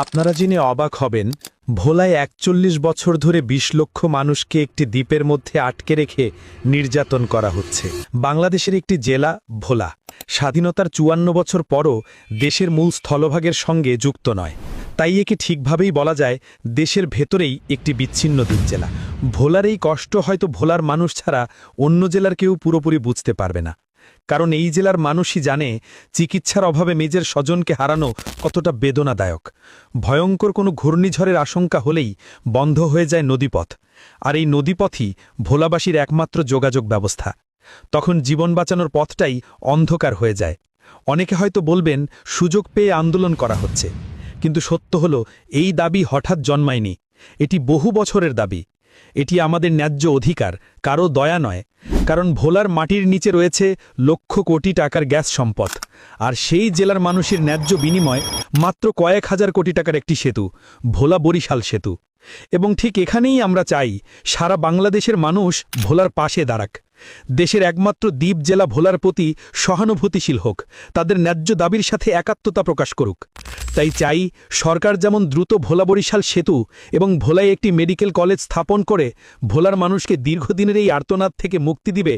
আপনারা জেনে অবাক হবেন, ভোলায় ৪১ বছর ধরে ২০ লক্ষ মানুষকে একটি দ্বীপের মধ্যে আটকে রেখে নির্যাতন করা হচ্ছে। বাংলাদেশের একটি জেলা ভোলা স্বাধীনতার ৫৪ বছর পরও দেশের মূল স্থলভাগের সঙ্গে যুক্ত নয়। তাই একে ঠিকভাবেই বলা যায় দেশের ভেতরেই একটি বিচ্ছিন্ন দ্বীপ জেলা। ভোলার এই কষ্ট হয়তো ভোলার মানুষ ছাড়া অন্য জেলার কেউ পুরোপুরি বুঝতে পারবে না। কারণ এই জেলার মানুষই জানে চিকিৎসার অভাবে নিজের স্বজনকে হারানো কতটা বেদনাদায়ক। ভয়ঙ্কর কোনো ঘূর্ণিঝড়ের আশঙ্কা হলেই বন্ধ হয়ে যায় নদীপথ, আর এই নদীপথই ভোলাবাসীর একমাত্র যোগাযোগ ব্যবস্থা। তখন জীবন বাঁচানোর পথটাই অন্ধকার হয়ে যায়। অনেকে হয়তো বলবেন সুযোগ পেয়ে আন্দোলন করা হচ্ছে, কিন্তু সত্য হলো এই দাবি হঠাৎ জন্মায়নি। এটি বহু বছরের দাবি। এটি আমাদের ন্যায্য অধিকার, কারো দয়া নয়। কারণ ভোলার মাটির নিচে রয়েছে লক্ষ কোটি টাকার গ্যাস সম্পদ, আর সেই জেলার মানুষের ন্যায্য বিনিময় মাত্র কয়েক হাজার কোটি টাকার একটি সেতু, ভোলা বরিশাল সেতু। এবং ঠিক এখানেই আমরা চাই সারা বাংলাদেশের মানুষ ভোলার পাশে দাঁড়াক। দেশের একমাত্র দ্বীপ জেলা ভোলার প্রতি সহানুভূতিশীল হোক, তাদের ন্যায্য দাবির সাথে একাত্মতা প্রকাশ করুক। তাই চাই সরকার যেমন দ্রুত ভোলা বরিশাল সেতু এবং ভোলায় একটি মেডিকেল কলেজ স্থাপন করে ভোলার মানুষকে দীর্ঘদিনের এই আর্তনাদ থেকে মুক্তি দিবে,